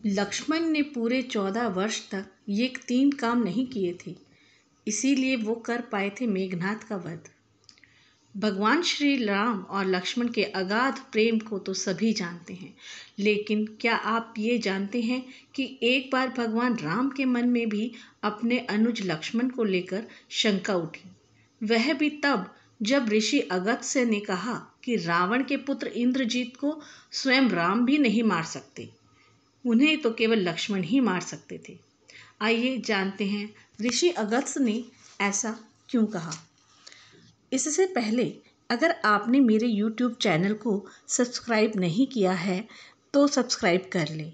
लक्ष्मण ने पूरे 14 वर्ष तक ये 3 काम नहीं किए थे, इसीलिए वो कर पाए थे मेघनाद का वध। भगवान श्री राम और लक्ष्मण के अगाध प्रेम को तो सभी जानते हैं, लेकिन क्या आप ये जानते हैं कि एक बार भगवान राम के मन में भी अपने अनुज लक्ष्मण को लेकर शंका उठी। वह भी तब जब ऋषि अगस्त्य ने कहा कि रावण के पुत्र इंद्रजीत को स्वयं राम भी नहीं मार सकते, उन्हें तो केवल लक्ष्मण ही मार सकते थे। आइए जानते हैं ऋषि अगस्त्य ने ऐसा क्यों कहा। इससे पहले अगर आपने मेरे YouTube चैनल को सब्सक्राइब नहीं किया है तो सब्सक्राइब कर लें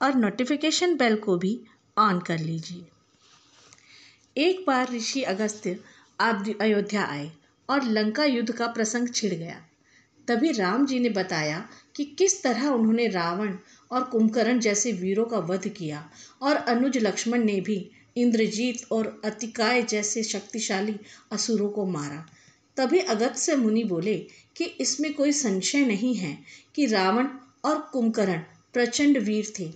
और नोटिफिकेशन बेल को भी ऑन कर लीजिए। एक बार ऋषि अगस्त्य अयोध्या आए और लंका युद्ध का प्रसंग छिड़ गया। तभी राम जी ने बताया कि किस तरह उन्होंने रावण और कुंभकर्ण जैसे वीरों का वध किया और अनुज लक्ष्मण ने भी इंद्रजीत और अतिकाय जैसे शक्तिशाली असुरों को मारा। तभी अगस्त्य मुनि बोले कि इसमें कोई संशय नहीं है कि रावण और कुंभकर्ण प्रचंड वीर थे,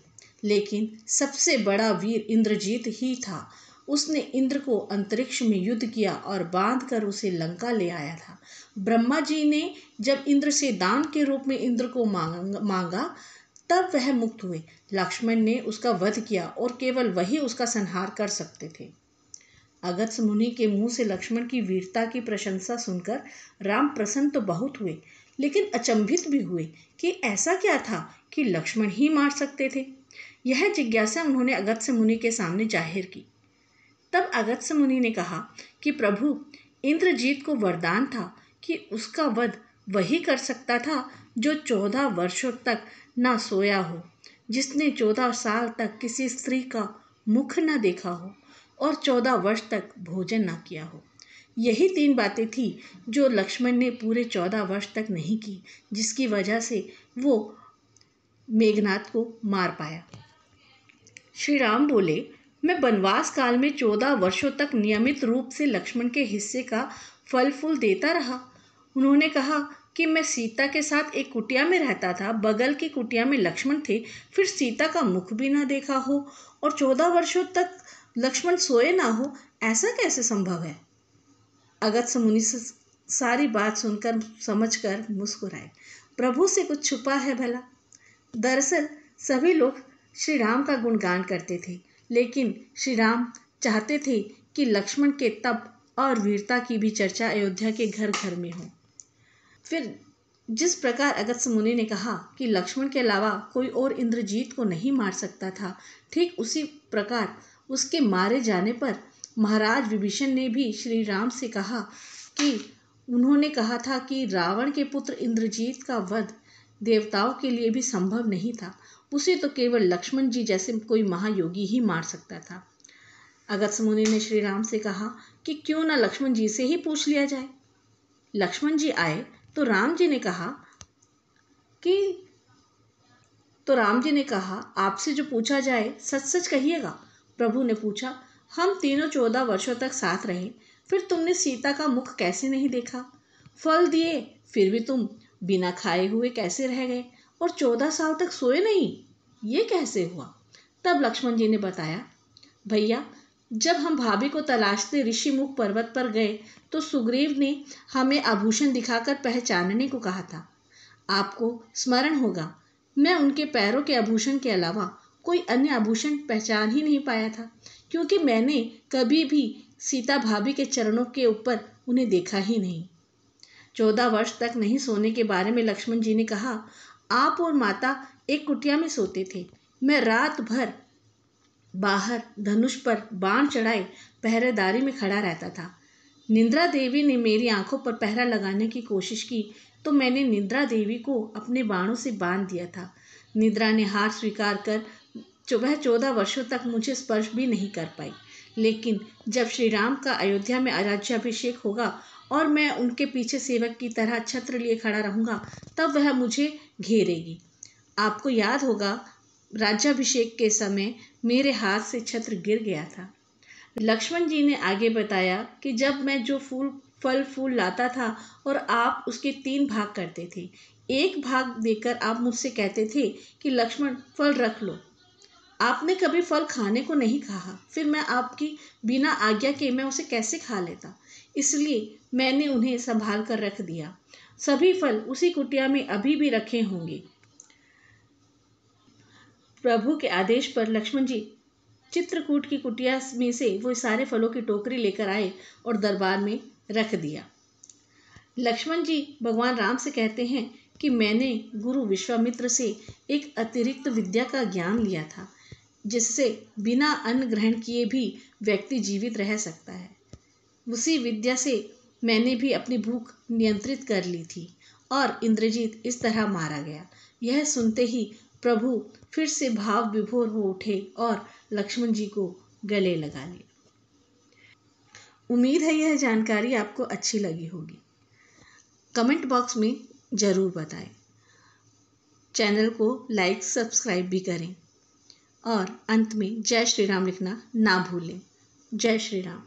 लेकिन सबसे बड़ा वीर इंद्रजीत ही था। उसने इंद्र को अंतरिक्ष में युद्ध किया और बांध कर उसे लंका ले आया था। ब्रह्मा जी ने जब इंद्र से दान के रूप में इंद्र को मांगा तब वह मुक्त हुए। लक्ष्मण ने उसका वध किया और केवल वही उसका संहार कर सकते थे। अगस्त्य मुनि के मुंह से लक्ष्मण की वीरता की प्रशंसा सुनकर राम प्रसन्न तो बहुत हुए, लेकिन अचंभित भी हुए कि ऐसा क्या था कि लक्ष्मण ही मार सकते थे। यह जिज्ञासा उन्होंने अगस्त्य मुनि के सामने जाहिर की। तब अगस्त्य मुनि ने कहा कि प्रभु, इंद्रजीत को वरदान था कि उसका वध वही कर सकता था जो 14 वर्षों तक ना सोया हो, जिसने 14 साल तक किसी स्त्री का मुख न देखा हो और 14 वर्ष तक भोजन न किया हो। यही 3 बातें थी जो लक्ष्मण ने पूरे 14 वर्ष तक नहीं की, जिसकी वजह से वो मेघनाद को मार पाया। श्री राम बोले, मैं वनवास काल में 14 वर्षों तक नियमित रूप से लक्ष्मण के हिस्से का फल फूल देता रहा। उन्होंने कहा कि मैं सीता के साथ एक कुटिया में रहता था, बगल की कुटिया में लक्ष्मण थे, फिर सीता का मुख भी ना देखा हो और 14 वर्षों तक लक्ष्मण सोए ना हो, ऐसा कैसे संभव है। अगस्त्य मुनि सारी बात सुनकर समझकर मुस्कुराए। प्रभु से कुछ छुपा है भला। दरअसल सभी लोग श्री राम का गुणगान करते थे, लेकिन श्री राम चाहते थे कि लक्ष्मण के तप और वीरता की भी चर्चा अयोध्या के घर घर में हो। फिर जिस प्रकार अगस्त्य मुनि ने कहा कि लक्ष्मण के अलावा कोई और इंद्रजीत को नहीं मार सकता था, ठीक उसी प्रकार उसके मारे जाने पर महाराज विभीषण ने भी श्री राम से कहा कि उन्होंने कहा था कि रावण के पुत्र इंद्रजीत का वध देवताओं के लिए भी संभव नहीं था, उसे तो केवल लक्ष्मण जी जैसे कोई महायोगी ही मार सकता था। अगस्त्य मुनि ने श्री राम से कहा कि क्यों ना लक्ष्मण जी से ही पूछ लिया जाए। लक्ष्मण जी आए तो राम जी ने कहा आपसे जो पूछा जाए सच सच कहिएगा। प्रभु ने पूछा, हम तीनों 14 वर्षों तक साथ रहे, फिर तुमने सीता का मुख कैसे नहीं देखा? फल दिए फिर भी तुम बिना खाए हुए कैसे रह गए और 14 साल तक सोए नहीं, ये कैसे हुआ? तब लक्ष्मण जी ने बताया, भैया, जब हम भाभी को तलाशते ऋषिमुख पर्वत पर गए तो सुग्रीव ने हमें आभूषण दिखाकर पहचानने को कहा था। आपको स्मरण होगा, मैं उनके पैरों के आभूषण के अलावा कोई अन्य आभूषण पहचान ही नहीं पाया था, क्योंकि मैंने कभी भी सीता भाभी के चरणों के ऊपर उन्हें देखा ही नहीं। 14 वर्ष तक नहीं सोने के बारे में लक्ष्मण जी ने कहा, आप और माता एक कुटिया में सोते थे, मैं रात भर बाहर धनुष पर बाण चढ़ाए पहरेदारी में खड़ा रहता था। निद्रा देवी ने मेरी आंखों पर पहरा लगाने की कोशिश की तो मैंने निद्रा देवी को अपने बाणों से बांध दिया था। निद्रा ने हार स्वीकार कर वह 14 वर्षों तक मुझे स्पर्श भी नहीं कर पाई, लेकिन जब श्री राम का अयोध्या में राज्याभिषेक होगा और मैं उनके पीछे सेवक की तरह छत्र लिए खड़ा रहूंगा, तब वह मुझे घेरेगी। आपको याद होगा, राज्याभिषेक के समय मेरे हाथ से छत्र गिर गया था। लक्ष्मण जी ने आगे बताया कि जब मैं जो फल फूल लाता था और आप उसके 3 भाग करते थे, एक भाग देकर आप मुझसे कहते थे कि लक्ष्मण फल रख लो, आपने कभी फल खाने को नहीं कहा, फिर मैं आपकी बिना आज्ञा के मैं उसे कैसे खा लेता, इसलिए मैंने उन्हें संभाल कर रख दिया। सभी फल उसी कुटिया में अभी भी रखे होंगे। प्रभु के आदेश पर लक्ष्मण जी चित्रकूट की कुटिया में से वो सारे फलों की टोकरी लेकर आए और दरबार में रख दिया। लक्ष्मण जी भगवान राम से कहते हैं कि मैंने गुरु विश्वामित्र से एक अतिरिक्त विद्या का ज्ञान लिया था, जिससे बिना अन्न ग्रहण किए भी व्यक्ति जीवित रह सकता है। उसी विद्या से मैंने भी अपनी भूख नियंत्रित कर ली थी और इंद्रजीत इस तरह मारा गया। यह सुनते ही प्रभु फिर से भाव विभोर हो उठे और लक्ष्मण जी को गले लगा लिए। उम्मीद है यह जानकारी आपको अच्छी लगी होगी। कमेंट बॉक्स में ज़रूर बताएं। चैनल को लाइक सब्सक्राइब भी करें और अंत में जय श्री राम लिखना ना भूलें। जय श्री राम।